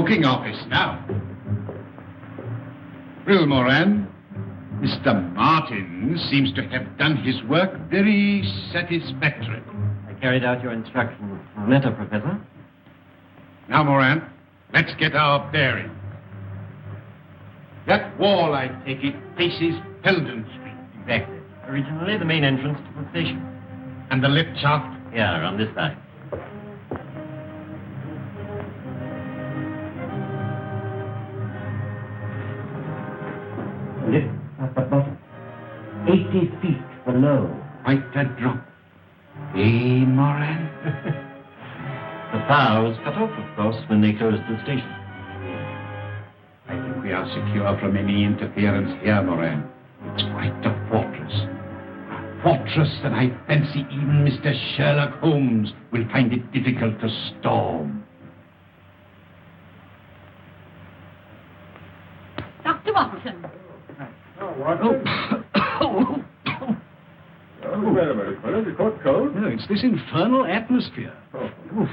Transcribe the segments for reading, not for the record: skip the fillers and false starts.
booking office now. Well, Moran, Mr. Martin seems to have done his work very satisfactorily. I carried out your instructions in a letter, Professor. Now, Moran, let's get our bearings. That wall, I take it, faces Peldon Street. Exactly. Originally the main entrance to the station. And the lift shaft? Yeah, on this side. Lift at the bottom. 80 feet below. Quite a drop. Eh, Moran? The power was cut off, of course, when they closed the station. I think we are secure from any interference here, Moran. It's quite a fortress. A fortress that I fancy even Mr. Sherlock Holmes will find it difficult to storm. Dr. Watson. Watson? Oh, wait a minute, fellow. You caught cold? No, it's this infernal atmosphere. Oh,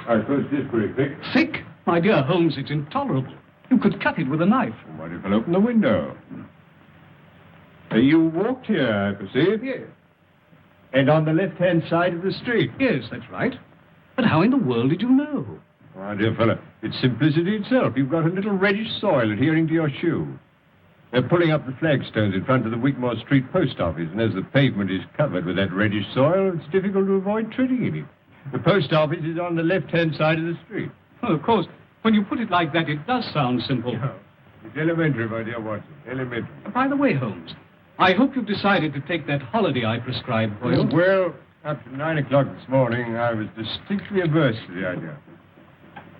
I suppose it is pretty thick. Thick? My dear Holmes, it's intolerable. You could cut it with a knife. What if I open the window? You walked here, I perceive. Yes. And on the left-hand side of the street. Yes, that's right. But how in the world did you know? My dear fellow, it's simplicity itself. You've got a little reddish soil adhering to your shoe. They're pulling up the flagstones in front of the Wigmore Street post office, and as the pavement is covered with that reddish soil, it's difficult to avoid treading in it. The post office is on the left-hand side of the street. Well, of course, when you put it like that, it does sound simple. No, it's elementary, my dear Watson. Elementary. By the way, Holmes, I hope you've decided to take that holiday I prescribed for you. Well, up to 9 o'clock this morning, I was distinctly averse to the idea.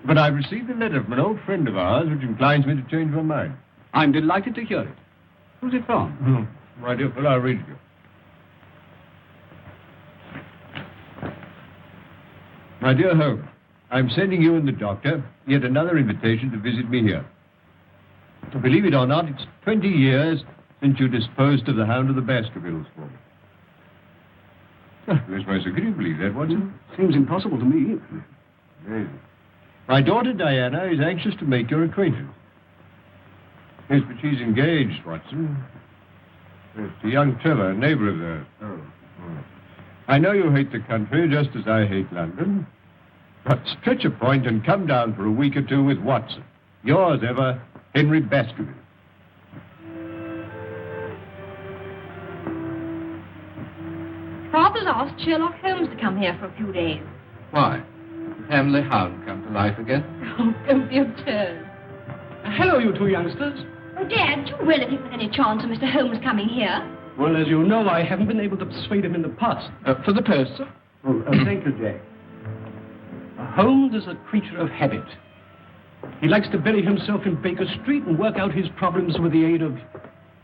But I received a letter from an old friend of ours which inclines me to change my mind. I'm delighted to hear it. Who's it from? My dear fellow, I'll read it to you. My dear Holmes, I'm sending you and the doctor yet another invitation to visit me here. Believe it or not, it's 20 years since you disposed of the hound of the Baskervilles for me. Bless my soul, can you believe that, Watson? Seems impossible to me. Yes. My daughter Diana is anxious to make your acquaintance. Yes, but she's engaged, Watson. Yes, to young Trevor, a neighbor of theirs. Oh. I know you hate the country just as I hate London. But stretch a point and come down for a week or two with Watson. Yours ever, Henry Baskerville. Father's asked Sherlock Holmes to come here for a few days. Why? Did Hamley Hound come to life again? Oh, don't be absurd. Hello, you two youngsters. Oh, Dad, you will if there's any chance of Mr. Holmes coming here. Well, as you know, I haven't been able to persuade him in the past. For the post, sir? Thank you, Jack. Holmes is a creature of habit. He likes to bury himself in Baker Street and work out his problems with the aid of,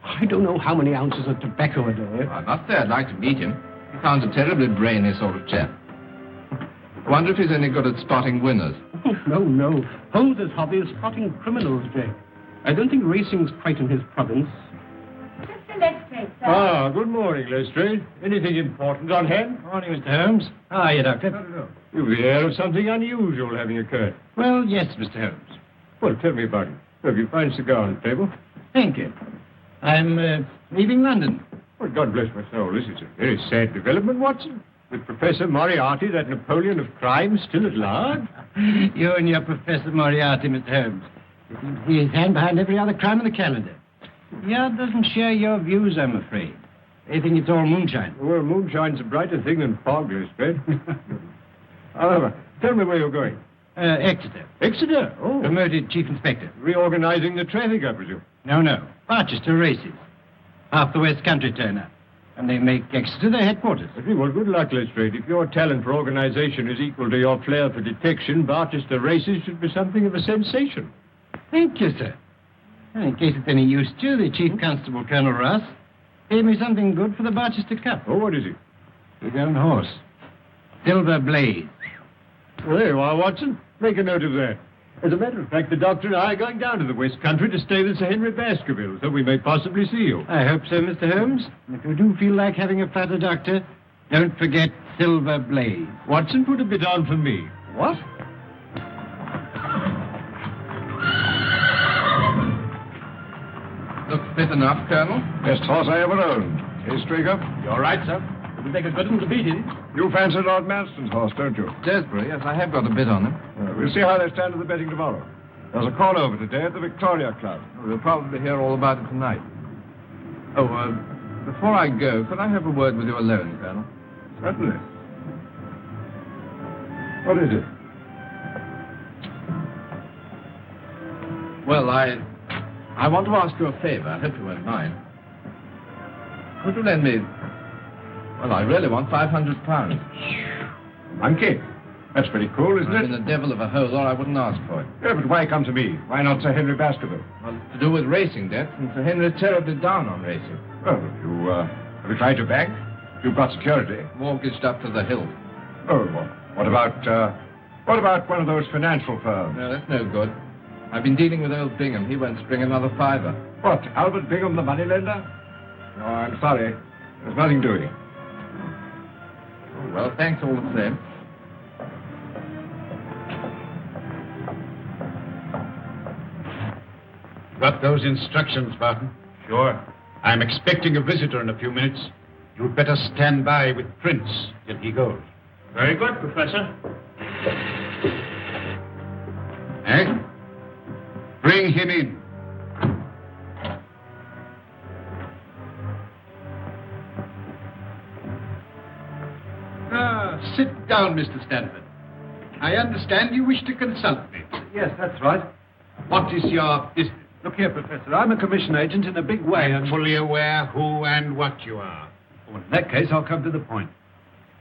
I don't know how many ounces of tobacco a day. I must say I'd like to meet him. He sounds a terribly brainy sort of chap. I wonder if he's any good at spotting winners. No. Holmes's hobby is spotting criminals, Jack. I don't think racing's quite in his province. Mr. Lestrade, sir. Ah, good morning, Lestrade. Anything important on hand? Morning, Mr. Holmes. How are you, Doctor? No. You've the air of something unusual having occurred. Well, yes, Mr. Holmes. Well, tell me about it. Have you find a cigar on the table? Thank you. I'm leaving London. Well, God bless my soul. This is a very sad development, Watson. With Professor Moriarty, that Napoleon of crime, still at large. You and your Professor Moriarty, Mr. Holmes. You seem to see his hand behind every other crime in the calendar. The Yard doesn't share your views, I'm afraid. They think it's all moonshine. Well, moonshine's a brighter thing than fog, Lestrade. However, tell me where you're going. Exeter. Exeter? Oh. Promoted chief inspector. Reorganizing the traffic, I presume. No. Barchester races. Half the West Country turn up. And they make Exeter their headquarters. Well, good luck, Lestrade. If your talent for organization is equal to your flair for detection, Barchester races should be something of a sensation. Thank you, sir. Well, in case it's any use to you, the Chief Constable, Colonel Ross, gave me something good for the Barchester Cup. Oh, what is it? His own horse. Silver Blaze. Well, there you are, Watson. Make a note of that. As a matter of fact, the doctor and I are going down to the West Country to stay with Sir Henry Baskerville, so we may possibly see you. I hope so, Mr. Holmes. And if you do feel like having a flutter, Doctor, don't forget Silver Blaze. Watson, put a bit on for me. What? Looks fit enough, Colonel. Best horse I ever owned. Hey, Straker? You're right, sir. It would take a good one to beat him. You fancy Lord Manston's horse, don't you? Desborough, yes, I have got a bit on him. We'll see how they stand in the betting tomorrow. There's a call over today at the Victoria Club. We'll probably hear all about it tonight. Oh, before I go, could I have a word with you alone, Colonel? Certainly. What is it? Well, I want to ask you a favor. I hope you won't mind. Could you lend me... Well, I really want £500. Monkey. That's pretty cool, isn't I'm it? in the devil of a hole, or I wouldn't ask for it. Yeah, but why come to me? Why not Sir Henry Baskerville? Well, it's to do with racing debts, and Sir Henry's terribly down on racing. Well, have you tried to bank? You've got security. Mortgaged up to the hilt. Oh, well, what about one of those financial firms? No, that's no good. I've been dealing with old Bingham. He won't string another fiver. What, Albert Bingham, the moneylender? No, I'm sorry. There's nothing doing. Oh, well, thanks all the same. Got those instructions, Barton? Sure. I'm expecting a visitor in a few minutes. You'd better stand by with Prince till he goes. Very good, Professor. Eh? Bring him in. Sit down, Mr. Stanford. I understand you wish to consult me. Yes, that's right. What is your business? Look here, Professor. I'm a commission agent in a big way, I'm fully aware who and what you are. Well, in that case, I'll come to the point.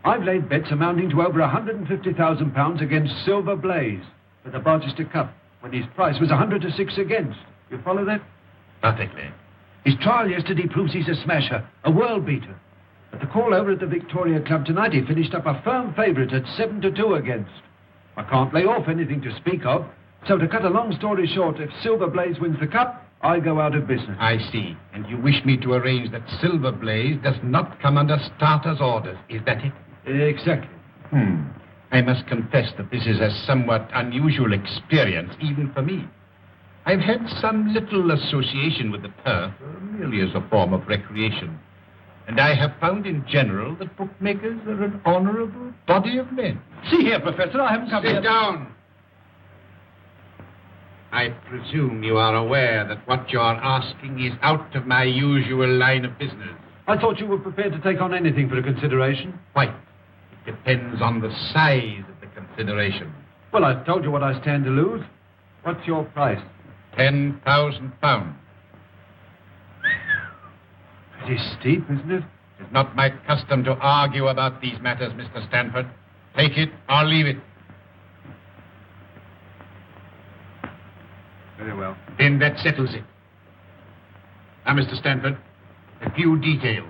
I've laid bets amounting to over £150,000 against Silver Blaze for the Barchester Cup, when his price was 100 to 6 against. You follow that? Perfectly. His trial yesterday proves he's a smasher, a world beater. At the call over at the Victoria Club tonight, he finished up a firm favourite at 7 to 2 against. I can't lay off anything to speak of. So to cut a long story short, if Silver Blaze wins the cup, I go out of business. I see. And you wish me to arrange that Silver Blaze does not come under starter's orders. Is that it? Exactly. I must confess that this is a somewhat unusual experience, even for me. I've had some little association with the turf, merely as a form of recreation. And I have found in general that bookmakers are an honorable body of men. See here, Professor, I haven't come Sit here... down. I presume you are aware that what you're asking is out of my usual line of business. I thought you were prepared to take on anything for a consideration. Quite. It depends on the size of the consideration. Well, I've told you what I stand to lose. What's your price? £10,000. Pretty steep, isn't it? It's not my custom to argue about these matters, Mr. Stanford. Take it or leave it. Very well. Then that settles it. Now, Mr. Stanford, a few details.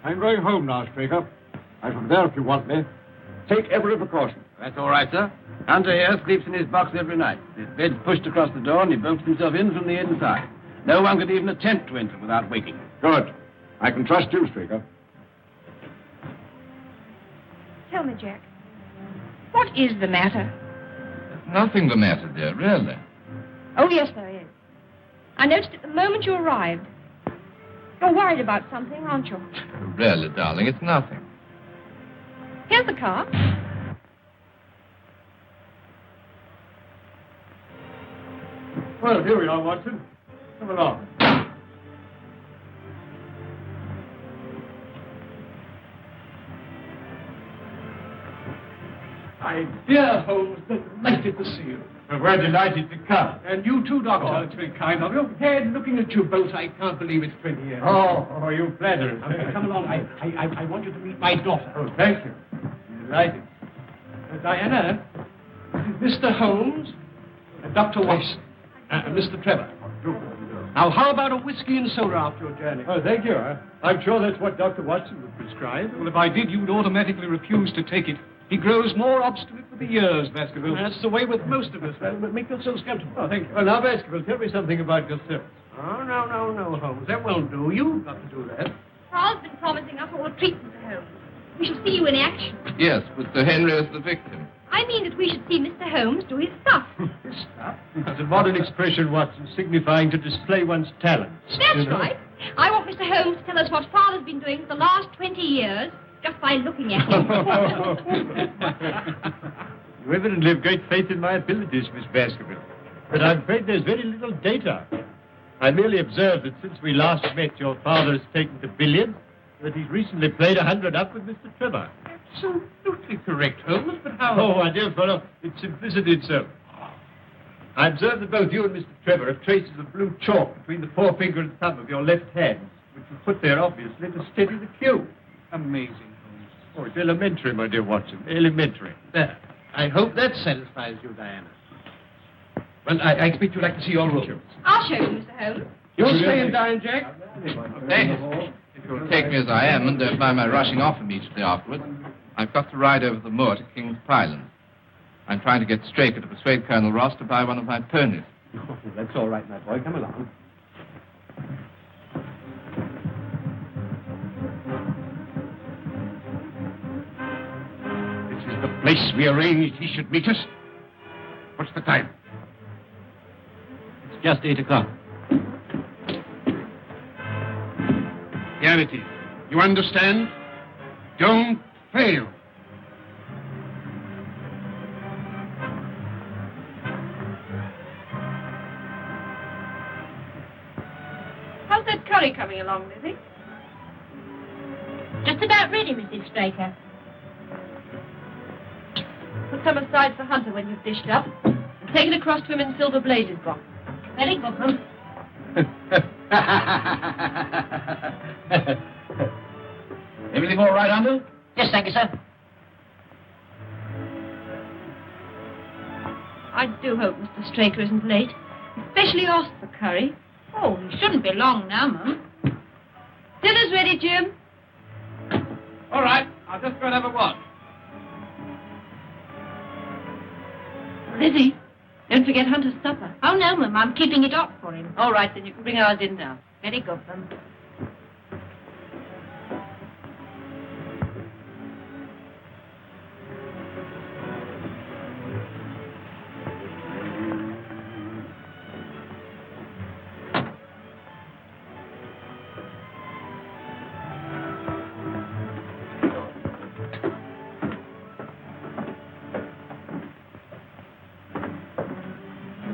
I'm going home now, Straker. I'm from there if you want me. Take every precaution. That's all right, sir. Hunter here sleeps in his box every night. His bed's pushed across the door and he bolts himself in from the inside. No one could even attempt to enter without waking. Good. I can trust you, Straker. Tell me, Jack, what is the matter? There's nothing the matter, dear, really. Oh, yes, there is. I noticed it the moment you arrived. You're worried about something, aren't you? Really, darling, it's nothing. Here's the car. Well, here we are, Watson. Come along. My dear Holmes, delighted to see you. Well, we're delighted to come. And you too, Doctor. Oh, it's very kind of you. Head, looking at you both, I can't believe it's 20 years. Oh, you flatter us. Now, come along. I want you to meet my daughter. Oh, thank you. Delighted. Diana, this is Mr. Holmes and Dr. Watson. Mr. Trevor. Now, how about a whiskey and soda after your journey? Oh, thank you. I'm sure that's what Dr. Watson would prescribe. Well, if I did, you'd automatically refuse to take it. He grows more obstinate with the years, Baskerville. That's the way with most of us. Make yourselves comfortable. Oh, thank you. Well, now, Baskerville, tell me something about yourself. Oh, no, Holmes. That won't do. You've got to do that. Paul's been promising us all a treat, Mr. Holmes. We shall see you in action. Yes, with Sir Henry as the victim. I mean that we should see Mr. Holmes do his stuff. His stuff? That's a modern expression, Watson, signifying to display one's talents. That's right. I want Mr. Holmes to tell us what Father's been doing for the last 20 years, just by looking at him. You evidently have great faith in my abilities, Miss Baskerville. But I'm afraid there's very little data. I merely observed that since we last met, your father has taken to billiards, that he's recently played 100 up with Mr. Trevor. Absolutely correct, Holmes, but how... Oh, my dear fellow, it's simplicity itself. I observed that both you and Mr. Trevor have traces of blue chalk between the forefinger and thumb of your left hand, which was put there, obviously, to steady the cue. Amazing, Holmes. Oh, it's elementary, my dear Watson, elementary. There. I hope that satisfies you, Diana. Well, I expect you'd like to see your room. I'll show you, Mr. Holmes. You'll stay and dine, Jack? Hey, if you'll take me as I am and don't mind my rushing off immediately afterwards, I've got to ride over the moor to King's Pyland. I'm trying to get Straker to persuade Colonel Ross to buy one of my ponies. Oh, that's all right, my boy. Come along. This is the place we arranged he should meet us. What's the time? It's just 8 o'clock. Here it is. You understand? Don't fail. How's that curry coming along, Lizzie? Just about ready, Mrs. Straker. Put some aside for Hunter when you've dished up. And take it across to him in Silver Blaze's box. Very good, Mum. Everything all right, Hunter? Yes, thank you, sir. I do hope Mr. Straker isn't late. Especially asked for curry. Oh, he shouldn't be long now, Mum. Dinner's ready, Jim. All right. I'll just go and have a watch. Lizzie, don't forget Hunter's supper. Oh, no, Mum, I'm keeping it hot for him. All right, then you can bring ours in now. Very good, Mum.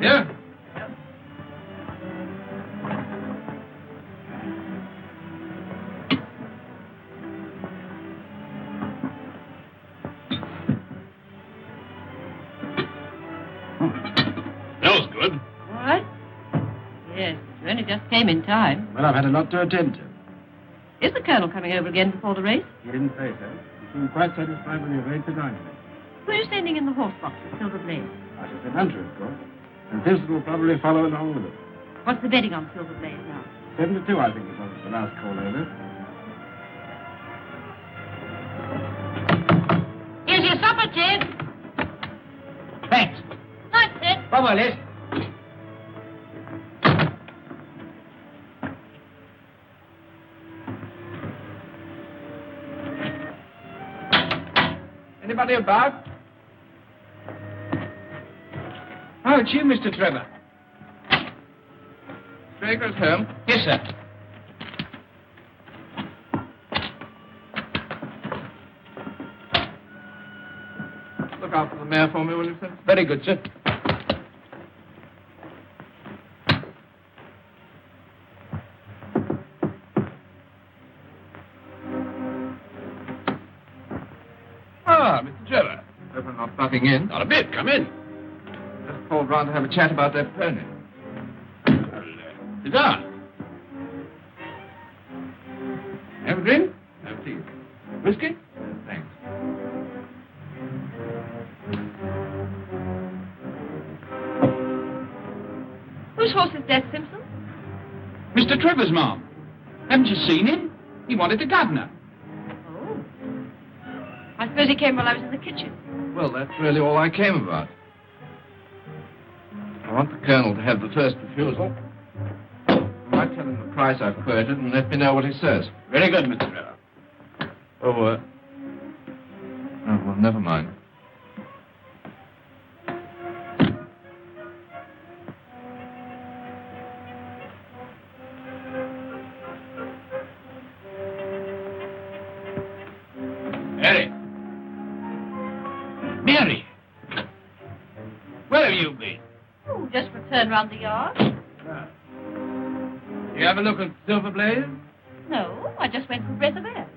Yeah? Smells good. All right? Yes, you only just came in time. Well, I've had a lot to attend to. Is the Colonel coming over again before the race? He didn't say so. He seemed quite satisfied when he arranged to dine with me. Who are you sending in the horse box at Silver Blaze? I shall send Hunter, of course. And Vincent will probably follow along with him. What's the betting on Silver Blaze now? 7-2, I think it was, the last call over. Here's your supper, Ted. Thanks. Night, Ted. Bye-bye, Liz. Anybody about? Oh, it's you, Mr. Trevor. Straker's home. Yes, sir. Look out for the mare for me, will you, sir? Very good, sir. Ah, Mr. Trevor. Hope I'm not butting in. Not a bit. Come in. Just called round to have a chat about that pony. Sit down. Have a drink? No, please. Whiskey? Thanks. Whose horse is that, Simpson? Mr. Trevor's, Ma'am. Haven't you seen him? He wanted the governor. Oh. I suppose he came while I was in the kitchen. Well, that's really all I came about. I want the Colonel to have the first refusal. I might tell him the price I've quoted and let me know what he says. Very good, Mr. Trevor. Oh, well, never mind. turn round the yard. You have a look at Silver Blaze? No, I just went for a breath of air.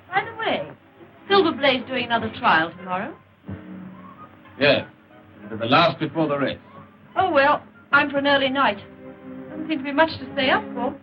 By the way, Silver Blaze doing another trial tomorrow. Yes. It'll be the last before the race. Oh, well, I'm for an early night. Doesn't seem to be much to stay up for.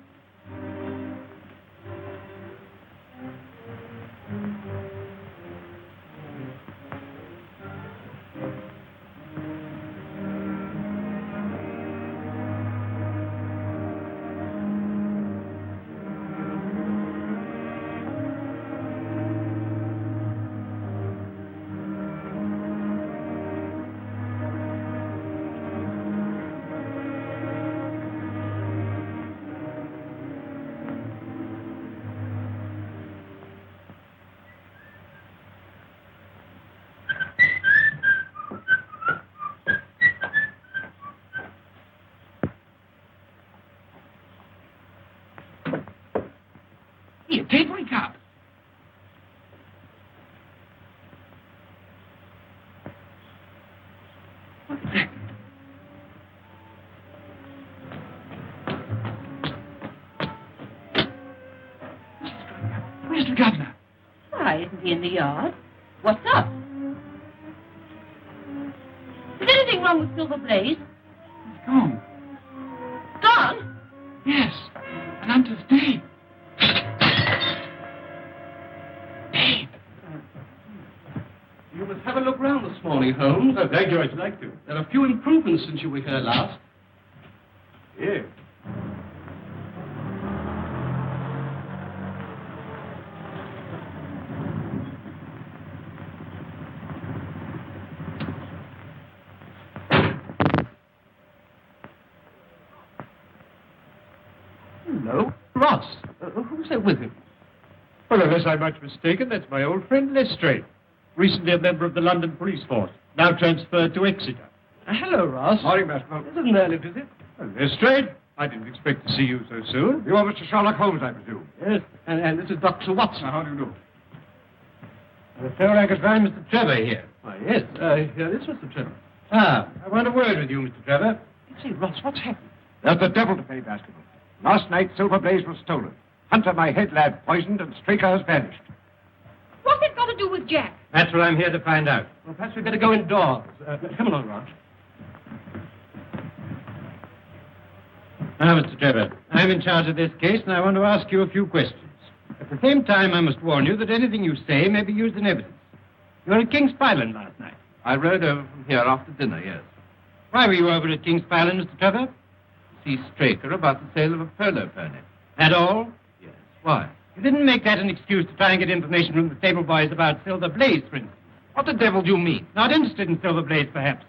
Here, Ted, wake up. What's that? Where's the governor? Why, isn't he in the yard? What's up? Is anything wrong with Silver Blaze? He's gone. Gone? Yes, and Hunter's dead. Dead. You must have a look round this morning, Holmes. Oh, thank you. I should like to. There are a few improvements since you were here last. Yes. Hello, Ross. Who's there with him? Well, unless I'm much mistaken, that's my old friend Lestrade. Recently a member of the London police force. Now transferred to Exeter. Hello, Ross. Morning, Baskerville. This is an early visit. Well, Lestrade, I didn't expect to see you so soon. You are Mr. Sherlock Holmes, I presume. Yes, and this is Dr. Watson. How do you do? So I could find Mr. Trevor here. Why, yes, here is Mr. Trevor. Ah, I want a word with you, Mr. Trevor. Say, Ross, what's happened? There's the devil to pay, Baskerville. Last night, Silver Blaze was stolen. Hunter, my head lad, poisoned, and Straker has vanished. What's it got to do with Jack? That's what I'm here to find out. Well, perhaps we'd better go indoors. Come along, Ross. Now, Mr. Trevor, I'm in charge of this case, and I want to ask you a few questions. At the same time, I must warn you that anything you say may be used in evidence. You were at King's Island last night. I rode over from here after dinner, yes. Why were you over at King's Island, Mr. Trevor? See Straker about the sale of a polo pony. At all? Yes. Why? You didn't make that an excuse to try and get information from the stable boys about Silver Blaze, for instance. What the devil do you mean? Not interested in Silver Blaze, perhaps.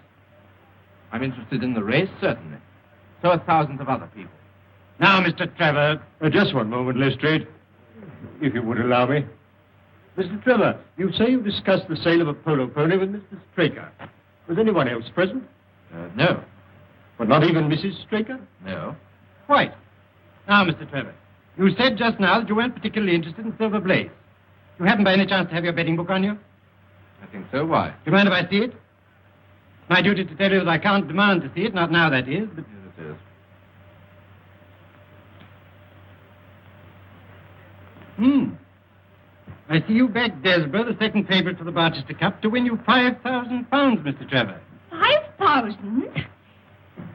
I'm interested in the race, certainly. So are thousands of other people. Now, Mr. Trevor... just one moment, Lestrade, if you would allow me. Mr. Trevor, you say you discussed the sale of a polo pony with Mr. Straker. Was anyone else present? No. But not even Mrs. Straker? No. Quite. Now, Mr. Trevor, you said just now that you weren't particularly interested in Silver Blaze. You happen by any chance to have your betting book on you? I think so. Why? Do you mind if I see it? It's my duty to tell you that I can't demand to see it, not now, that is, but... Yes, it is. I see you backed Desborough, the second favourite for the Barchester Cup, to win you £5,000, Mr. Trevor. 5,000?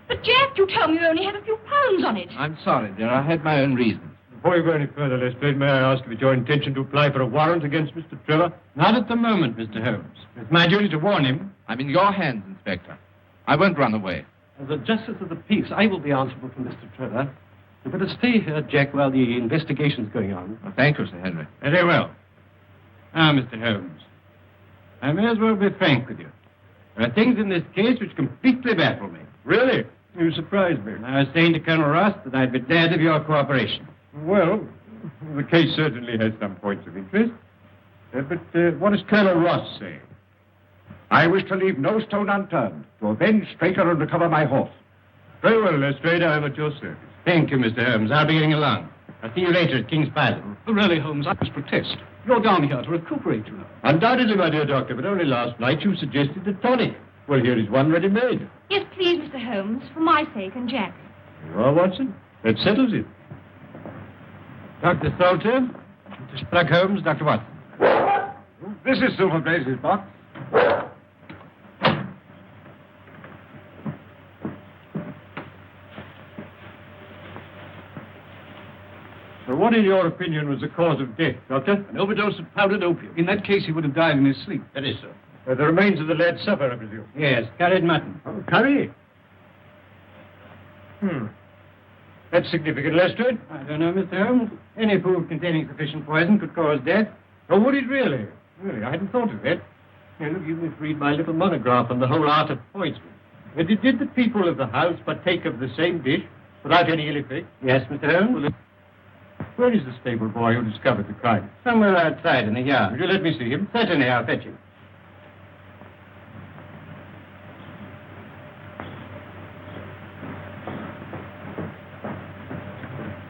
But, Jack, you told me you only had a few pounds on it. I'm sorry, dear. I had my own reasons. Before you go any further, Lestrade, may I ask if it's your intention to apply for a warrant against Mr. Trevor? Not at the moment, Mr. Holmes. It's my duty to warn him. I'm in your hands, Inspector. I won't run away. As a justice of the peace, I will be answerable for Mr. Trevor. You better stay here, Jack, while the investigation's going on. Well, thank you, Sir Henry. Very well. Now, Mr. Holmes, I may as well be frank with you. There are things in this case which completely baffle me. Really? You surprised me. I was saying to Colonel Ross that I'd be glad of your cooperation. Well, the case certainly has some points of interest. But what does Colonel Ross say? I wish to leave no stone unturned to avenge Straker and recover my horse. Very well, Lestrade, I am at your service. Thank you, Mr. Holmes. I'll be getting along. I'll see you later at King's Island. Really, Holmes, I must protest. You're down here to recuperate, you know. Undoubtedly, my dear doctor, but only last night you suggested a tonic. Well, here is one ready-made. Yes, please, Mr. Holmes, for my sake and Jack's. You are, Watson. That settles it. Dr. Salter, Mr. Sherlock Holmes, Dr. Watson. This is Silver Blaze's box. So what, in your opinion, was the cause of death, Doctor? An overdose of powdered opium. In that case, he would have died in his sleep. That is so. The remains of the lad's supper, I presume. Yes, carried mutton. Oh, curry. That's significant, Lestrade. I don't know, Mr. Holmes. Any food containing sufficient poison could cause death. Oh, would it really? Really, I hadn't thought of that. Here, look, you must read my little monograph on the whole art of poisoning. Did the people of the house partake of the same dish without any ill effect? Yes, Mr. Holmes. Where is the stable boy who discovered the crime? Somewhere outside in the yard. Would you let me see him? Certainly, I'll fetch him.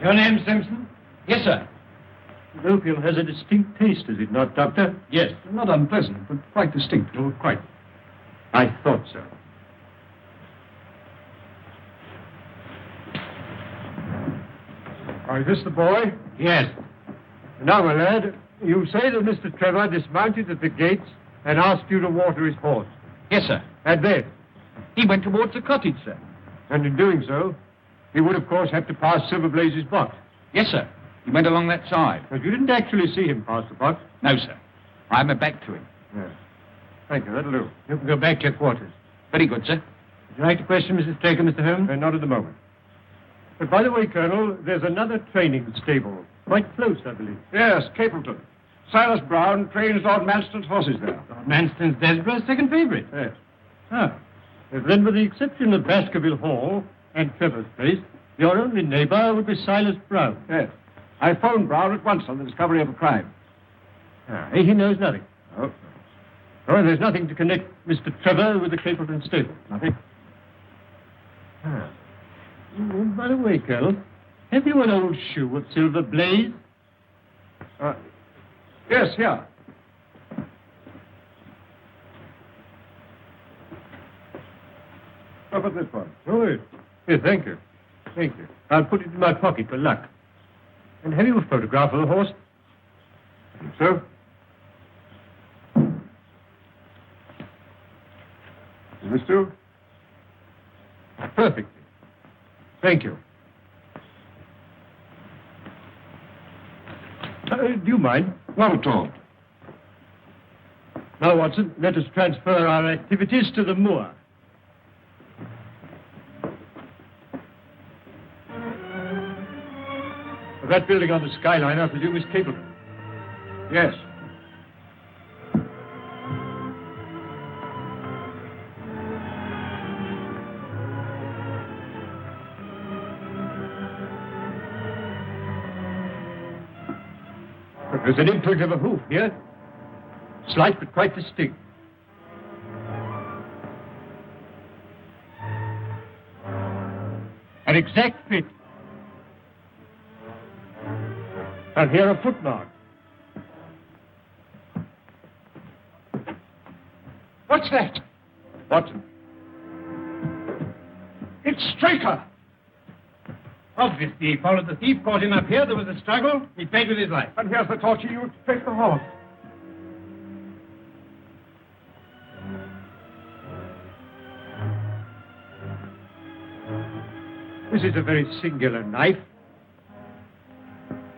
Your name, Simpson? Yes, sir. The opium has a distinct taste, does it not, Doctor? Yes, not unpleasant, but quite distinct. Oh, quite. I thought so. Is this the boy? Yes. Now, my lad, you say that Mr. Trevor dismounted at the gates and asked you to water his horse. Yes, sir. And then? He went towards the cottage, sir. And in doing so, he would, of course, have to pass Silver Blaze's box. Yes, sir. He went along that side. But you didn't actually see him pass the box. No, sir. I had my back to him. Yes. Thank you, that'll do. You can go back to your quarters. Very good, sir. Would you like to question Mrs. Straker, Mr. Holmes? Not at the moment. But by the way, Colonel, there's another training stable. Quite close, I believe. Yes, Capleton. Silas Brown trains Lord Manston's horses there. Lord Manston's Desborough's second favorite. Yes. Ah. Then, with the exception of Baskerville Hall and Trevor's place, your only neighbor would be Silas Brown. Yes. I phoned Brown at once on the discovery of a crime. He knows nothing. Oh, Oh, there's nothing to connect Mr. Trevor with the Capleton stable. nothing. By the way, Colonel, have you an old shoe of Silver Blaze? Yes, here. How about this one? Oh, yes, thank you. Thank you. I'll put it in my pocket for luck. And have you a photograph of the horse? I think so. Is this too? Perfectly. Thank you. Do you mind? Not at all. Now, Watson, let us transfer our activities to the moor. That building on the skyline, I presume, is Capleton. Yes. There's an imprint of a hoof here. Slight, but quite distinct. An exact fit. And here a footmark. What's that? Watson. It's Straker. Obviously, he followed the thief, caught him up here. There was a struggle. He paid with his life. And here's the torch he used to take the horse. This is a very singular knife.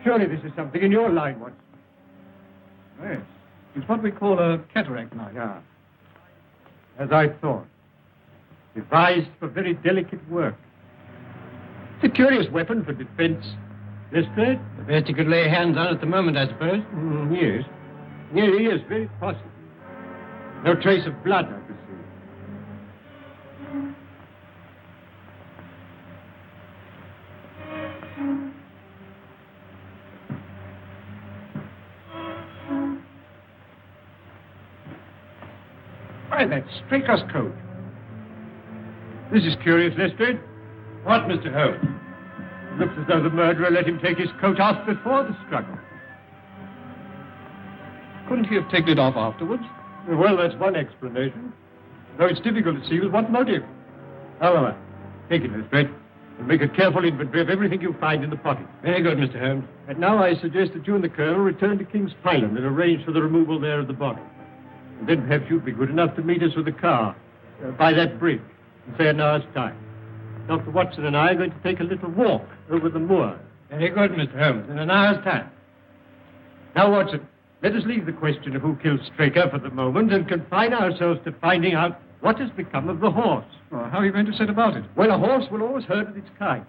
Surely this is something in your line, Watson. Yes. It's what we call a cataract knife. Yeah. As I thought. Devised for very delicate work. It's a curious weapon for defense. Lestrade? The best you could lay hands on at the moment, I suppose. Yes. Yes, very possible. No trace of blood, I perceive. Why, that's Straker's coat. This is curious, Lestrade. What, Mr. Holmes? Looks as though the murderer let him take his coat off before the struggle. Couldn't he have taken it off afterwards? Well, that's one explanation. Though it's difficult to see with what motive. However, take it, Lestrade, and make a careful inventory of everything you find in the pocket. Very good, Mr. Holmes. And now I suggest that you and the Colonel return to King's Pyland and arrange for the removal there of the body. And then perhaps you'd be good enough to meet us with a car by that bridge in, say, an hour's time. Dr. Watson and I are going to take a little walk over the moor. Very good, Mr. Holmes. In an hour's time. Now, Watson, let us leave the question of who killed Straker for the moment and confine ourselves to finding out what has become of the horse. Well, how are you going to set about it? Well, a horse will always herd with its kind.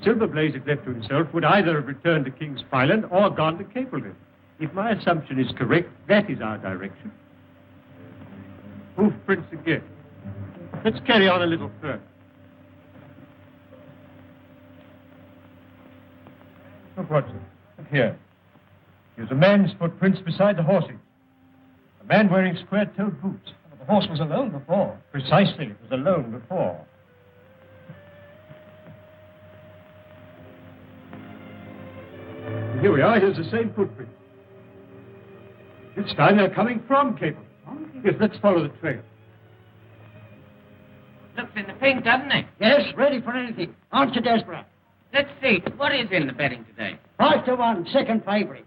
Silverblaze, if left to himself, would either have returned to King's Pyland or gone to Capleton. If my assumption is correct, that is our direction. Hoof prints again. Let's carry on a little further. Look, Watson. Look here. There's a man's footprints beside the horses. A man wearing square-toed boots. The horse was alone before. Precisely. It was alone before. And here we are. Here's the same footprint. This time they're coming from Capleton. Yes, let's follow the trail. Looks in the pink, doesn't it? Yes, ready for anything. Aren't you desperate? Let's see. What is in the betting today? 5-1, second favourite.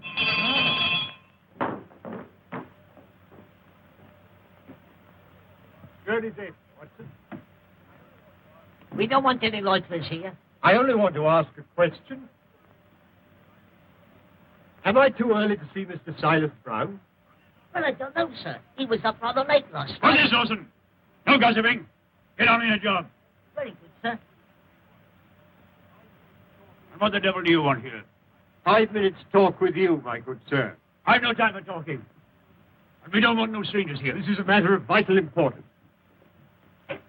Dirty day, Watson. We don't want any likeness here. I only want to ask a question. Am I too early to see Mr. Silas Brown? Well, I don't know, sir. He was up rather late last What night. is Dawson? No gossiping. Get on with your job. Very good, sir. And what the devil do you want here? 5 minutes talk with you, my good sir. I've no time for talking. And we don't want no strangers here. This is a matter of vital importance. It's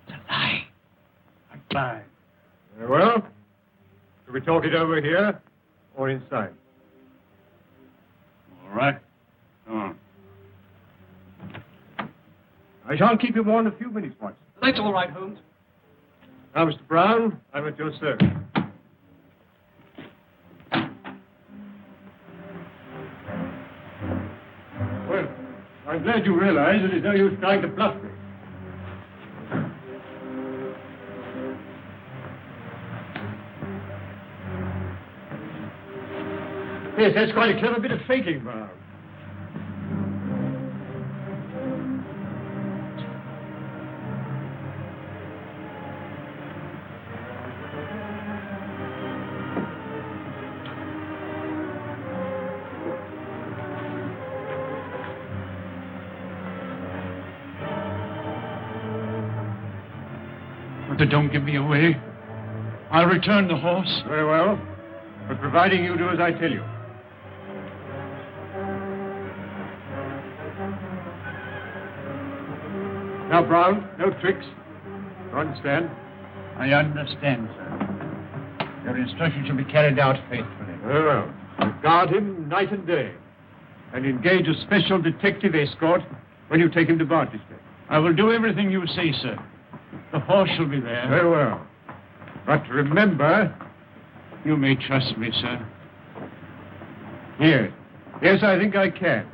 a lie. A lie. Very well. Shall we talk it over here or inside? All right. Come on. I shan't keep you more than a few minutes, Watson. That's all right, Holmes. Now, Mr. Brown, I'm at your service. Well, I'm glad you realize that it's no use trying to bluff me. Yes, that's quite a clever bit of faking, Brown. But don't give me away. I'll return the horse. Very well, but providing you do as I tell you. Now, Brown, no tricks. You understand? I understand, sir. Your instructions shall be carried out faithfully. Very well. Guard him night and day. And engage a special detective escort when you take him to Barchester. I will do everything you say, sir. The horse shall be there. Very well. But remember... You may trust me, sir. Yes. Yes, I think I can.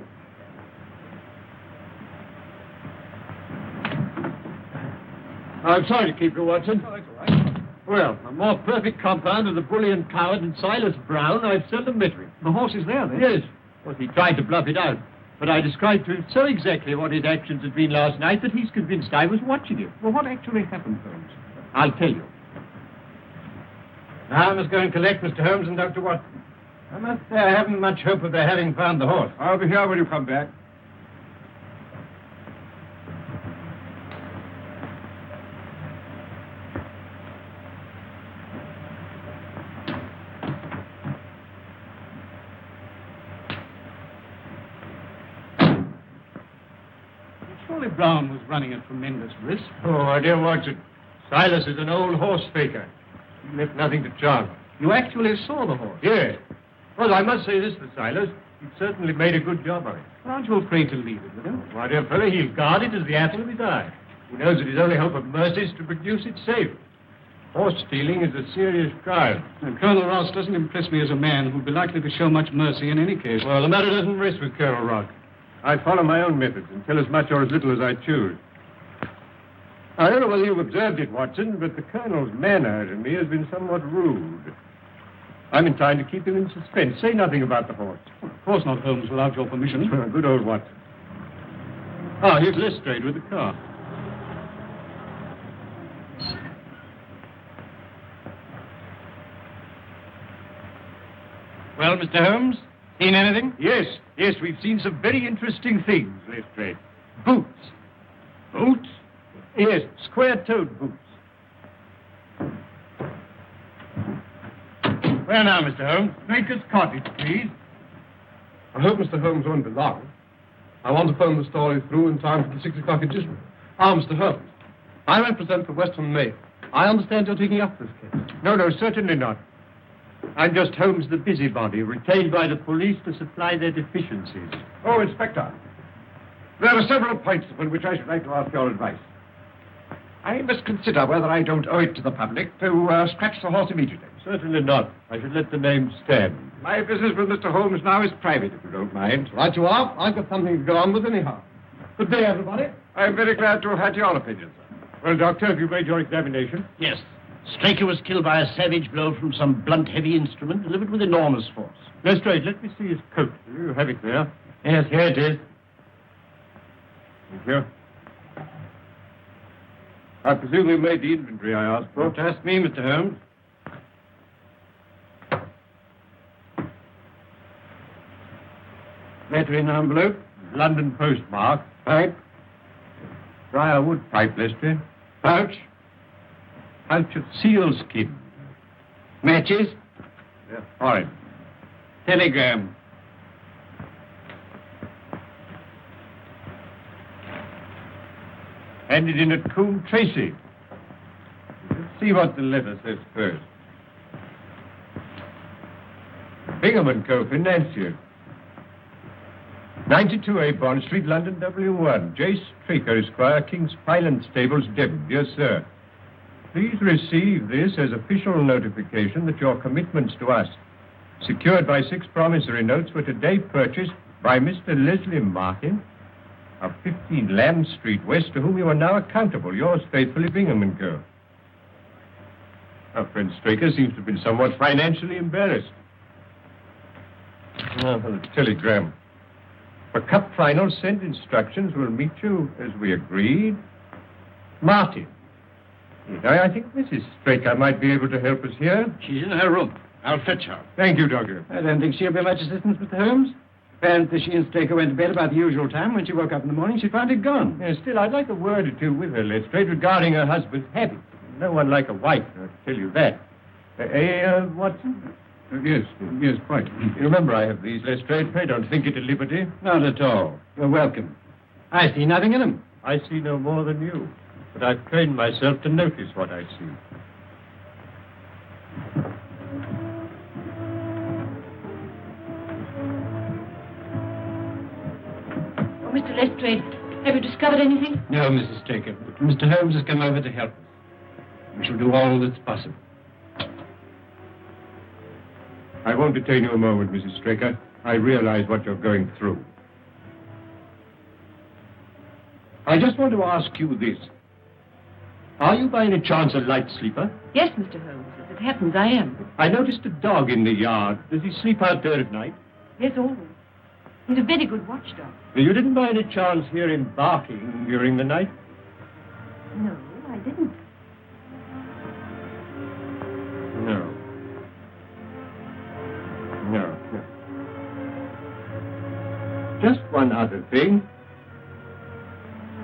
I'm sorry to keep you, Watson. Oh, that's all right. Well, a more perfect compound of the bully and coward than Silas Brown I've seldom met with. The horse is there, then? Yes. Well, he tried to bluff it out. But I described to him so exactly what his actions had been last night that he's convinced I was watching him. Well, what actually happened, Holmes? I'll tell you. Now I must go and collect Mr. Holmes and Dr. Watson. I must say I haven't much hope of their having found the horse. I'll be here when you come back. Surely Brown was running a tremendous risk. Oh, my dear Watson, Silas is an old horse faker. He left nothing to chance. You actually saw the horse? Yes. Well, I must say this for Silas. He certainly made a good job of it. Well, aren't you afraid to leave it with him? My dear fellow, he'll guard it as the apple of his eye. He knows that his only hope of mercy is to produce it safe. Horse stealing is a serious crime. And Colonel Ross doesn't impress me as a man who'd be likely to show much mercy in any case. Well, the matter doesn't rest with Colonel Ross. I follow my own methods and tell as much or as little as I choose. I don't know whether you've observed it, Watson, but the Colonel's manner to me has been somewhat rude. I'm inclined to keep him in suspense. Say nothing about the horse. Of course not, Holmes, without your permission. Good old Watson. Ah, here's Lestrade with the car. Well, Mr. Holmes, seen anything? Yes, we've seen some very interesting things, Lestrade. Boots. Boots? Yes, square-toed boots. Where now, Mr. Holmes? Baker's Cottage, please. I hope Mr. Holmes won't be long. I want to phone the story through in time for the 6 o'clock edition. Mr. Holmes, I represent the Western Mail. I understand you're taking up this case. No, certainly not. I'm just Holmes the busybody, retained by the police to supply their deficiencies. Oh, Inspector, there are several points upon which I should like to ask your advice. I must consider whether I don't owe it to the public to scratch the horse immediately. Certainly not. I should let the name stand. My business with Mr. Holmes now is private, if you don't mind. Right you are. I've got something to go on with anyhow. Good day, everybody. I'm very glad to have had your opinion, sir. Well, Doctor, have you made your examination? Yes. Straker was killed by a savage blow from some blunt, heavy instrument delivered with enormous force. Lestrade, let me see his coat. You have it there. Yes, here it is. Thank you. I presume you made the inventory I asked for. Don't ask me, Mr. Holmes. Letter in envelope. London postmark. Pipe. Briarwood pipe, Lestrade. Pouch. Pouch of sealskin. Matches? Yeah, fine. Telegram. Handed in at Coombe Tracy. Let's see what the letter says first. Bingham & Co. Financier. 92A Bond Street, London, W1. J. Straker, Esquire, King's Pyland Stables, Devon. Dear Sir, please receive this as official notification that your commitments to us, secured by 6 promissory notes, were today purchased by Mr. Leslie Martin of 15 Lamb Street West, to whom you are now accountable. Yours faithfully, Bingham & Co. Our friend Straker seems to have been somewhat financially embarrassed. For the telegram. For Cup Final, send instructions. We'll meet you as we agreed. Martin. I think Mrs. Straker might be able to help us here. She's in her room. I'll fetch her. Thank you, Doctor. I don't think she'll be much assistance, Mr. Holmes. Apparently, she and Straker went to bed about the usual time. When she woke up in the morning, she found it gone. Still, I'd like a word or two with her, Lestrade, regarding her husband's habits. No one like a wife, I can tell you that. Watson? Yes, quite. You remember I have these, Lestrade. Pray don't think it a liberty. Not at all. You're welcome. I see nothing in them. I see no more than you. But I've trained myself to notice what I see. Oh, Mr. Lestrade, have you discovered anything? No, Mrs. Straker. But Mr. Holmes has come over to help us. We shall do all that's possible. I won't detain you a moment, Mrs. Straker. I realize what you're going through. I just want to ask you this. Are you by any chance a light sleeper? Yes, Mr. Holmes. As it happens, I am. I noticed a dog in the yard. Does he sleep out there at night? Yes, always. He's a very good watchdog. You didn't by any chance hear him barking during the night? No, I didn't. No. Just one other thing.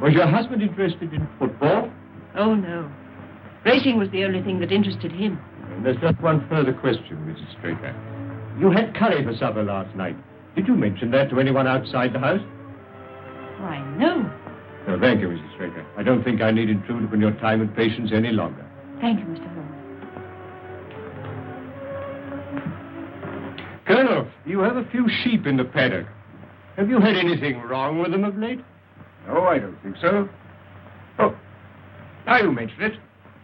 Was your husband interested in football? Oh, no. Racing was the only thing that interested him. And there's just one further question, Mrs. Straker. You had curry for supper last night. Did you mention that to anyone outside the house? Why, no. No, thank you, Mrs. Straker. I don't think I need intrude upon your time and patience any longer. Thank you, Mr. Holmes. Colonel, you have a few sheep in the paddock. Have you had anything wrong with them of late? No, I don't think so. Oh, now you mention it.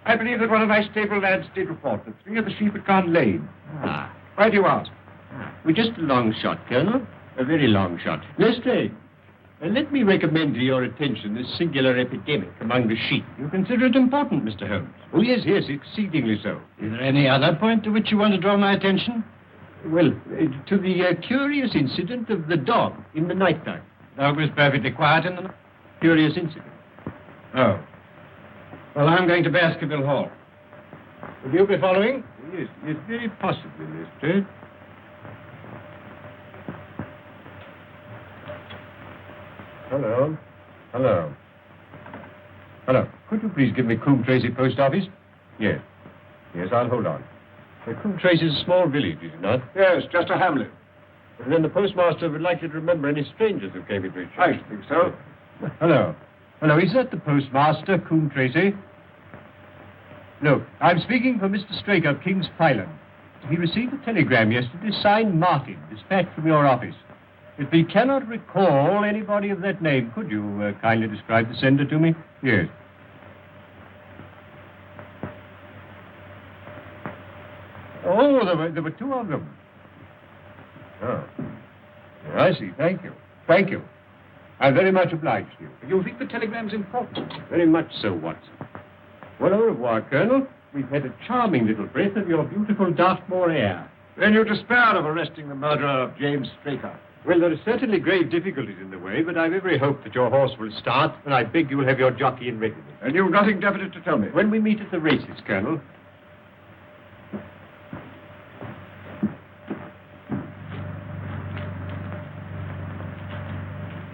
I believe that one of my stable lads did report that 3 of the sheep had gone lame. Ah. Why do you ask? Well, just a long shot, Colonel. A very long shot. Lestrade, let me recommend to your attention this singular epidemic among the sheep. You consider it important, Mr. Holmes? Oh, yes, exceedingly so. Is there any other point to which you want to draw my attention? Well, to the curious incident of the dog in the nighttime. Dog was perfectly quiet in the night. Curious incident. Oh. Well, I'm going to Baskerville Hall. Will you be following? Yes, very possibly, Lestrade. Hello. Could you please give me Coombe Tracy Post Office? Yes, I'll hold on. Coombe Tracy is a small village, is it not? Yes, just a hamlet. And then the postmaster would like you to remember any strangers who came into his shop. I should think so. Hello, is that the postmaster, Coombe Tracy? Look, I'm speaking for Mr. Straker of King's Pyland. He received a telegram yesterday signed Martin, dispatched from your office. If he cannot recall anybody of that name, could you kindly describe the sender to me? Yes. Oh, there were 2 of them. Oh. I see. Thank you. I'm very much obliged to you. You think the telegram's important? Very much so, Watson. Well, au revoir, Colonel. We've had a charming little breath of your beautiful Dartmoor air. Then you despair of arresting the murderer of James Straker. Well, there are certainly grave difficulties in the way, but I've every hope that your horse will start, and I beg you'll have your jockey in readiness. And you've nothing definite to tell me? When we meet at the races, Colonel.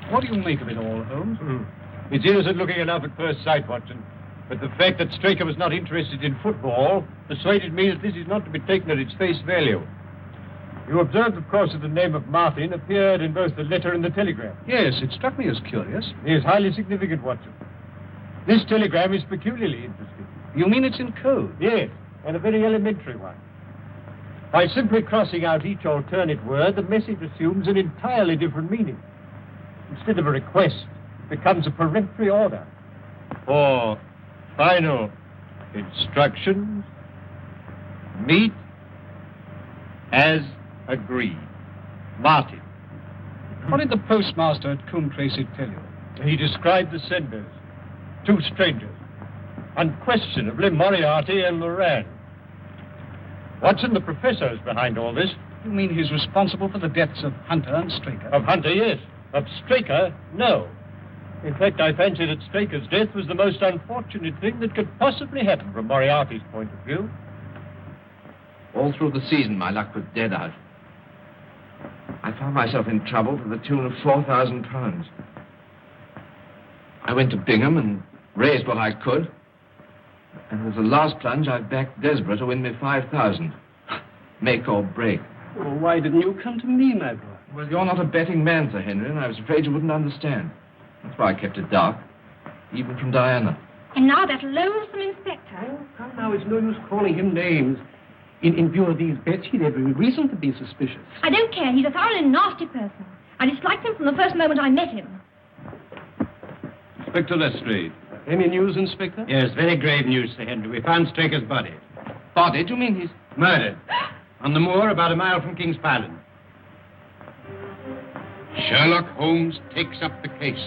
What do you make of it all, Holmes? It's innocent looking enough at first sight, Watson. But the fact that Straker was not interested in football persuaded me that this is not to be taken at its face value. You observed, of course, that the name of Martin appeared in both the letter and the telegram. Yes, it struck me as curious. It is highly significant, Watson. This telegram is peculiarly interesting. You mean it's in code? Yes, and a very elementary one. By simply crossing out each alternate word, the message assumes an entirely different meaning. Instead of a request, it becomes a peremptory order. For final instructions, meet as agreed. Martin. What did the postmaster at Coombe Tracy tell you? He described the senders, 2 strangers, unquestionably Moriarty and Moran. Watson, the professor, is behind all this. You mean he's responsible for the deaths of Hunter and Straker? Of Hunter, yes. Of Straker, no. In fact, I fancy that Straker's death was the most unfortunate thing that could possibly happen from Moriarty's point of view. All through the season, my luck was dead out. I found myself in trouble to the tune of £4,000. I went to Bingham and raised what I could. And as a last plunge, I backed Desborough to win me 5,000. Make or break. Well, why didn't you come to me, my boy? Well, you're not a betting man, Sir Henry, and I was afraid you wouldn't understand. That's why I kept it dark, even from Diana. And now that loathsome inspector. Oh, come now, it's no use calling him names. In view of these bets, he'd every reason to be suspicious. I don't care. He's a thoroughly nasty person. I disliked him from the first moment I met him. Inspector Lestrade. Any news, Inspector? Yes, very grave news, Sir Henry. We found Straker's body. Body? Do you mean he's... Murdered. On the moor about a mile from King's Pyland. Sherlock Holmes takes up the case.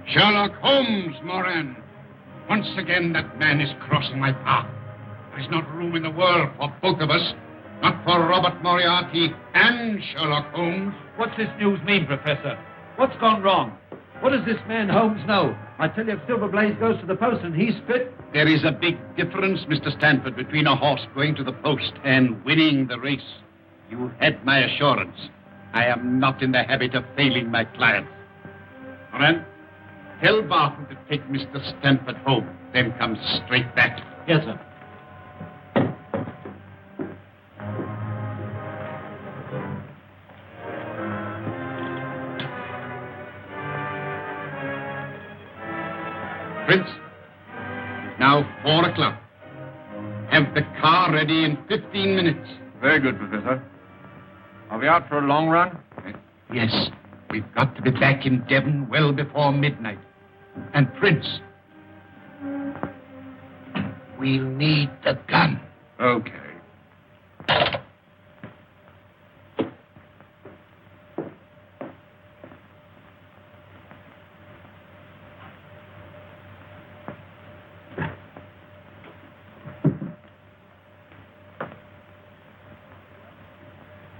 Sherlock Holmes, Moran. Once again, that man is crossing my path. There's not room in the world for both of us. Not for Robert Moriarty and Sherlock Holmes. What's this news mean, Professor? What's gone wrong? What does this man Holmes know? I tell you, if Silver Blaze goes to the post and he's fit... There is a big difference, Mr. Stanford, between a horse going to the post and winning the race. You had my assurance. I am not in the habit of failing my clients. Moran, tell Barton to take Mr. Stanford home, then come straight back. Yes, sir. Prince, it's now 4 o'clock. Have the car ready in 15 minutes. Very good, Professor. Are we out for a long run? Yes, we've got to be back in Devon well before midnight. And Prince, we'll need the gun. Okay.